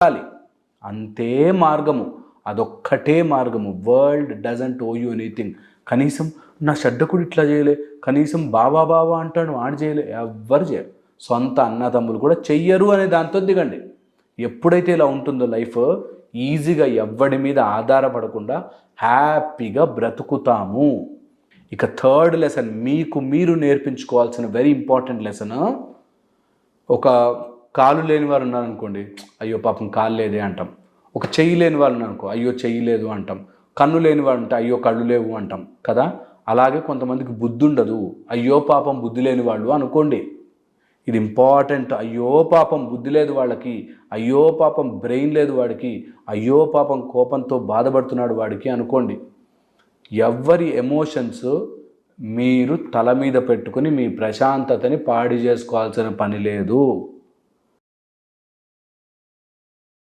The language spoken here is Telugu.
ఉండాలి, అంతే మార్గము, అదొక్కటే మార్గము. World doesn't owe you anything. కనీసం నా షడ్డకుడు ఇట్లా చేయలే, కనీసం బాబా బాబా అంటాడు వాడు చేయలే, ఎవ్వరు చేయరు. సొంత అన్నదమ్ములు కూడా చెయ్యరు అనే దాంతో దిగండి. ఎప్పుడైతే ఇలా ఉంటుందో లైఫ్, ఈజీగా ఎవ్వడి మీద ఆధారపడకుండా హ్యాపీగా బ్రతుకుతాము. ఇక థర్డ్ లెసన్, మీకు మీరు నేర్పించుకోవాల్సిన వెరీ ఇంపార్టెంట్ లెసన్. ఒక కాలు లేని వారు ఉన్నారనుకోండి, అయ్యో పాపం కాలు లేదే అంటాం. ఒక చెయ్యి లేని వాళ్ళు ఉన్నారనుకో, అయ్యో చెయ్యి లేదు అంటాం. కన్ను లేని వాడు ఉంటే అయ్యో కళ్ళు లేవు అంటాం కదా. అలాగే కొంతమందికి బుద్ధి ఉండదు, అయ్యో పాపం బుద్ధి లేని వాళ్ళు అనుకోండి. ఇది ఇంపార్టెంట్. అయ్యో పాపం బుద్ధి లేదు వాళ్ళకి, అయ్యో పాపం బ్రెయిన్ లేదు వాడికి, అయ్యో పాపం కోపంతో బాధపడుతున్నాడు వాడికి అనుకోండి. ఎవ్వరి ఎమోషన్స్ మీరు తల మీద పెట్టుకుని మీ ప్రశాంతతని పాడు చేసుకోవాల్సిన పని లేదు.